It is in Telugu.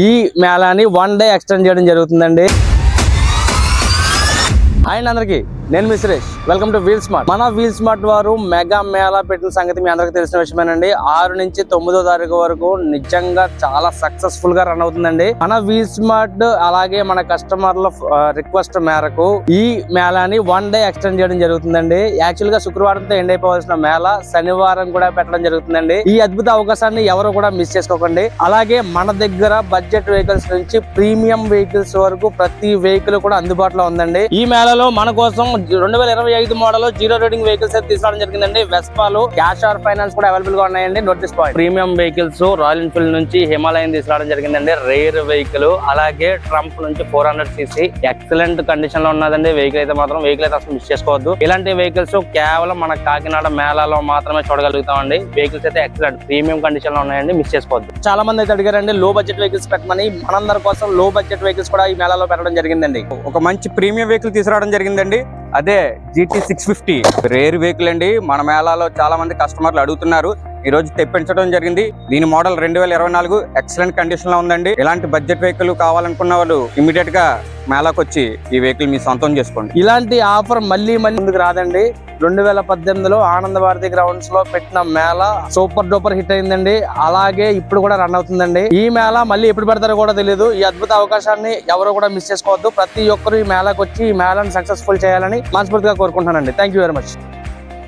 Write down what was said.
ఈ మేళాని 1 డే ఎక్స్టెండ్ చేయడం జరుగుతుందండి. అండ్ అందరికి నేను మీ Suresh, welcome to Wheel Smart. మన వీల్ స్మార్ట్ వారు మెగా మేళా పెట్టిన సంగతి మీ అందరికి తెలిసిన విషయమేనండి. 6 నుంచి 9వ తారీఖు వరకు నిజంగా చాలా సక్సెస్ఫుల్ గా రన్ అవుతుందండి. మన వీల్ స్మార్ట్ అలాగే మన కస్టమర్ల రిక్వెస్ట్ మేరకు ఈ మేళాని 1 డే ఎక్స్టెండ్ చేయడం జరుగుతుందండి. యాక్చువల్ గా శుక్రవారంతో ఎండ్ అయిపోవాల్సిన మేళా శనివారం కూడా పెట్టడం జరుగుతుందండి. ఈ అద్భుత అవకాశాన్ని ఎవరు కూడా మిస్ చేసుకోకండి. అలాగే మన దగ్గర బడ్జెట్ వెహికల్స్ నుంచి ప్రీమియం వెహికల్స్ వరకు ప్రతి వెహికల్ కూడా అందుబాటులో ఉందండి. ఈ మేళాలో మన కోసం 2025 మోడల్ 0 రేటింగ్ వెహికల్స్ అయితే తీసుకోవడం జరిగిందండి. వెస్పాలు క్యాష్ ఆర్ ఫైనాన్స్ కూడా అవైలబుల్ గా ఉన్నాయండి. Notice point premium vehicles royal Enfield నుంచి హిమాలయన్ తీసుకోవడం జరిగిందండి. రేర్ వెహికల్ అలాగే ట్రంప్ నుంచి 400cc ఎక్సలెంట్ కండిషన్ లో ఉన్నదండి. వెహికల్ అయితే అసలు మిస్ చేసుకోవద్దు. ఇలాంటి వెహికల్స్ కేవలం మన కాకినాడ మేళాలో మాత్రమే చూడగలుగుతామండి. వెహికల్స్ అయితే ఎక్సలెంట్ ప్రీమియం కండిషన్ లో ఉన్నాయండి, మిస్ చేసుకోవద్దు. చాలా మంది అయితే అడిగారండి లో బడ్జెట్ వెహికల్స్ పెట్టమని. మనందరి కోసం లో బడ్జెట్ వెహికల్స్ కూడా ఈ మేళాలో పెట్టడం జరిగిందండి. ఒక మంచి ప్రీమియం వెహికల్ తీసుకురావడం జరిగిందండి. అదే GT 650 రేర్ వెహికల్ అండి. మన మేళాలో చాలా మంది కస్టమర్లు అడుగుతున్నారు. ఈ రోజు తెప్పించడం జరిగింది. దీని మోడల్ 2024 ఎక్సలెంట్ కండిషన్ లో ఉందండి. ఇలాంటి బడ్జెట్ వెహికల్ కావాలనుకున్న వాళ్ళు ఇమీడియట్ గా మేళాకు వచ్చి ఈ వెహికల్ మీ సొంతం చేసుకోండి. ఇలాంటి ఆఫర్ మళ్ళీ ముందుకు రాదండి. 2018లో ఆనంద భారతి గ్రౌండ్స్ లో పెట్టిన మేళా సూపర్ డూపర్ హిట్ అయిందండి. అలాగే ఇప్పుడు కూడా రన్ అవుతుందండి. ఈ మేళా మళ్ళీ ఎప్పుడు పెడతారో కూడా తెలియదు. ఈ అద్భుత అవకాశాన్ని ఎవరు కూడా మిస్ చేసుకోవద్దు. ప్రతి ఒక్కరు ఈ మేళాకు వచ్చి ఈ మేళాను సక్సెస్ఫుల్ చేయాలని మనస్ఫూర్తిగా కోరుకుంటున్నానండి. Thank you very much.